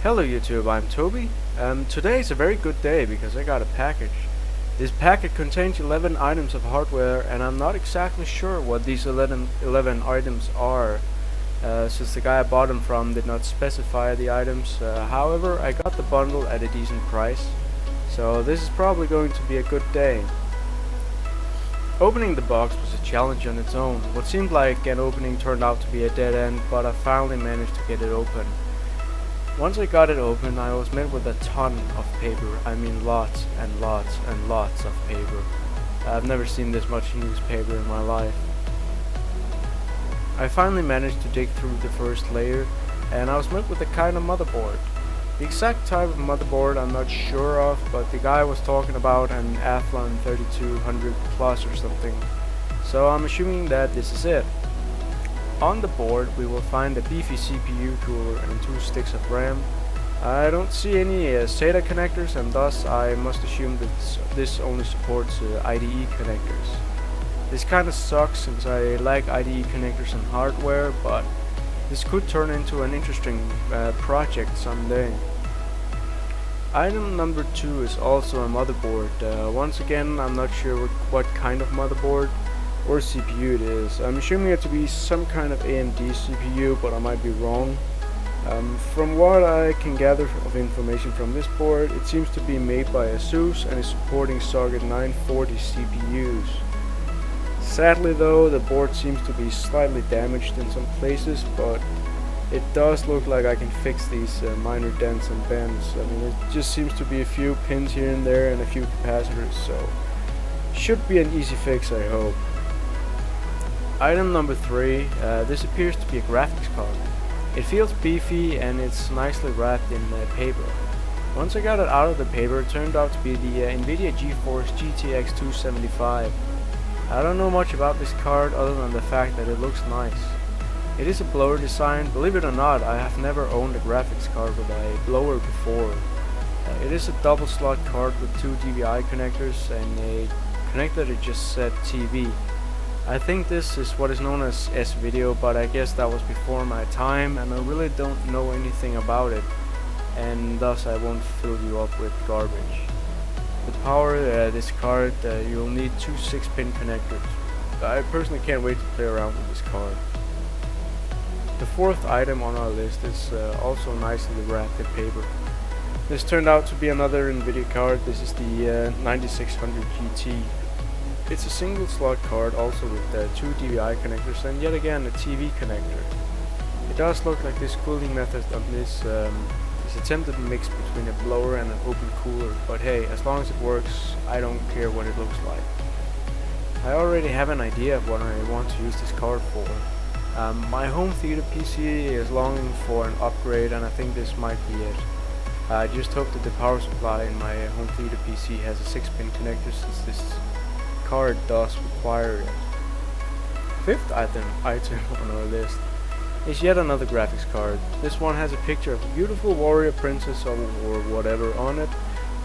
Hello YouTube, I'm Toby. Today is a very good day because I got a package. This packet contains 11 items of hardware and I'm not exactly sure what these 11 items are, since the guy I bought them from did not specify the items. However, I got the bundle at a decent price, so this is probably going to be a good day. Opening the box was a challenge on its own. What seemed like an opening turned out to be a dead end, but I finally managed to get it open. Once I got it open, I was met with a ton of paper. I mean lots and lots and lots of paper. I've never seen this much newspaper in my life. I finally managed to dig through the first layer, and I was met with a kind of motherboard. The exact type of motherboard I'm not sure of, but the guy was talking about an Athlon 3200 Plus or something, so I'm assuming that this is it. On the board we will find a beefy CPU cooler and 2 sticks of RAM. I don't see any SATA connectors, and thus I must assume that this only supports IDE connectors. This kinda sucks since I like IDE connectors and hardware, but this could turn into an interesting project someday. Item number 2 is also a motherboard. Once again, I'm not sure what kind of motherboard or CPU it is. I'm assuming it to be some kind of AMD CPU, but I might be wrong. From what I can gather of information from this board, it seems to be made by ASUS and is supporting socket 940 CPUs. Sadly though, the board seems to be slightly damaged in some places, but it does look like I can fix these minor dents and bends. I mean, it just seems to be a few pins here and there and a few capacitors, so should be an easy fix, I hope. Item number 3, this appears to be a graphics card. It feels beefy and it's nicely wrapped in paper. Once I got it out of the paper, it turned out to be the NVIDIA GeForce GTX 275. I don't know much about this card other than the fact that it looks nice. It is a blower design. Believe it or not, I have never owned a graphics card with a blower before. It is a double slot card with 2 DVI connectors and a connector that just said TV. I think this is what is known as S-Video, but I guess that was before my time and I really don't know anything about it, and thus I won't fill you up with garbage. To power this card, you'll need 2 6-pin connectors. I personally can't wait to play around with this card. The 4th item on our list is also nicely wrapped in paper. This turned out to be another NVIDIA card. This is the 9600 GT. It's a single slot card also with 2 DVI connectors and yet again a TV connector. It does look like this cooling method on this is attempted mix between a blower and an open cooler, but hey, as long as it works, I don't care what it looks like. I already have an idea of what I want to use this card for. My home theater PC is longing for an upgrade and I think this might be it. I just hope that the power supply in my home theater PC has a 6-pin connector, since this card does require it. 5th item on our list is yet another graphics card. This one has a picture of a beautiful warrior princess or whatever on it.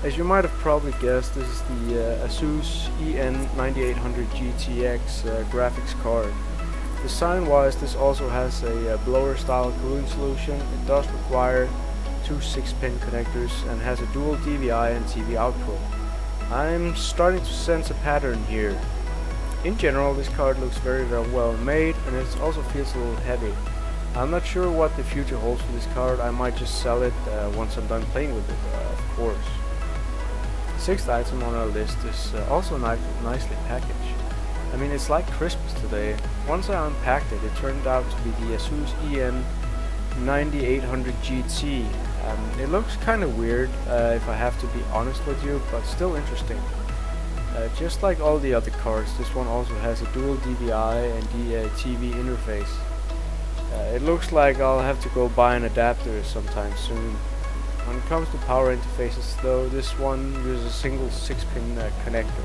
As you might have probably guessed, this is the ASUS EN9800 GTX graphics card. Design wise, this also has a blower style cooling solution. It does require 2 6-pin connectors and has a dual DVI and TV output. I'm starting to sense a pattern here. In general, this card looks very well made, and it also feels a little heavy. I'm not sure what the future holds for this card. I might just sell it once I'm done playing with it, of course. 6th item on our list is also nicely packaged. I mean, it's like Christmas today. Once I unpacked it, it turned out to be the ASUS EN9800 GT. It looks kinda weird, if I have to be honest with you, but still interesting. Just like all the other cards, this one also has a dual DVI and TV interface. It looks like I'll have to go buy an adapter sometime soon. When it comes to power interfaces though, this one uses a single 6-pin connector.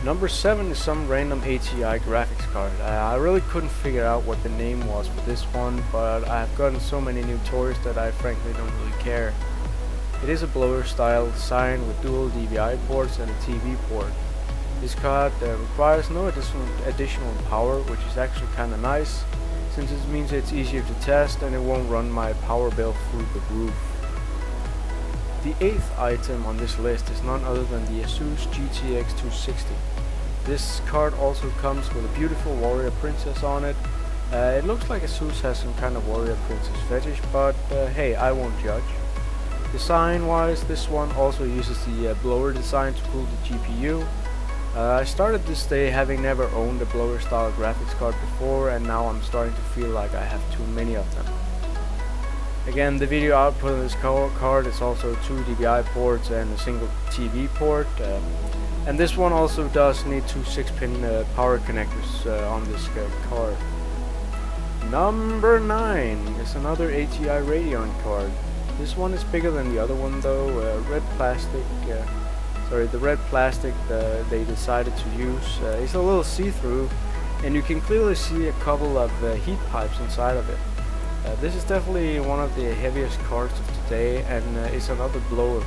Number 7 is some random ATI graphics card. I really couldn't figure out what the name was for this one, but I've gotten so many new toys that I frankly don't really care. It is a blower style design with dual DVI ports and a TV port. This card requires no additional power, which is actually kinda nice, since it means it's easier to test and it won't run my power bill through the roof. The 8th item on this list is none other than the Asus GTX 260. This card also comes with a beautiful warrior princess on it. It looks like Asus has some kind of warrior princess fetish, but hey, I won't judge. Design wise, this one also uses the blower design to cool the GPU. I started this day having never owned a blower style graphics card before, and now I'm starting to feel like I have too many of them. Again, the video output of this card is also 2 DVI ports and a single TV port, and this one also does need 2 6-pin power connectors on this card. Number 9 is another ATI Radeon card. This one is bigger than the other one though. The red plastic they decided to use is a little see-through, and you can clearly see a couple of heat pipes inside of it. This is definitely one of the heaviest cards of today, and is another blower.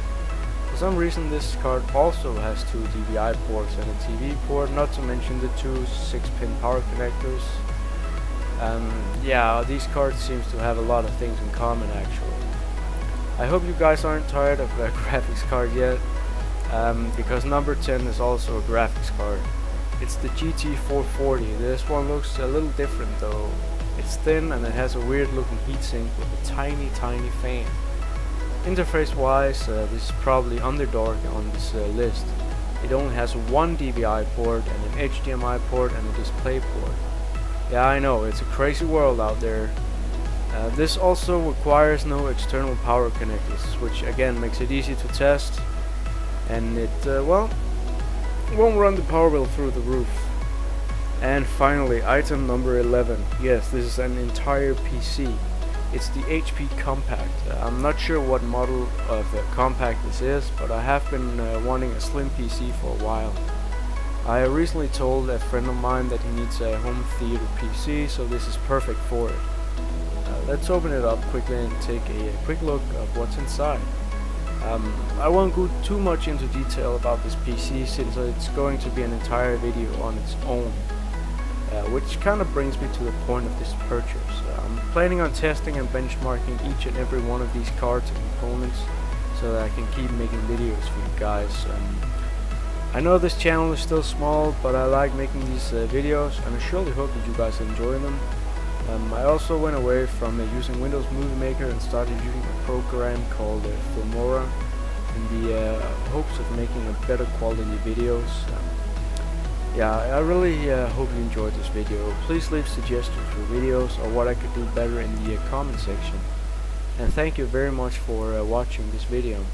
For some reason this card also has 2 DVI ports and a TV port, not to mention the 2 6-pin power connectors. Yeah, these cards seems to have a lot of things in common actually. I hope you guys aren't tired of a graphics card yet, because number 10 is also a graphics card. It's the GT440. This one looks a little different though. It's thin and it has a weird looking heatsink with a tiny fan. Interface wise, this is probably underdog on this list. It only has 1 DVI port and an HDMI port and a display port. Yeah, I know, it's a crazy world out there. This also requires no external power connectors, which again makes it easy to test, and it won't run the power bill through the roof. And finally, item number 11. Yes, this is an entire PC. It's the HP Compact. I'm not sure what model of Compact this is, but I have been wanting a slim PC for a while. I recently told a friend of mine that he needs a home theater PC, so this is perfect for it. Let's open it up quickly and take a quick look of what's inside. I won't go too much into detail about this PC since it's going to be an entire video on its own, which kind of brings me to the point of this purchase. I'm planning on testing and benchmarking each and every one of these cards and components so that I can keep making videos for you guys. I know this channel is still small, but I like making these videos, and I surely hope that you guys enjoy them. I also went away from using Windows Movie Maker and started using a program called Filmora in the hopes of making a better quality videos. Yeah, I really hope you enjoyed this video. Please leave suggestions for videos or what I could do better in the comment section. And thank you very much for watching this video.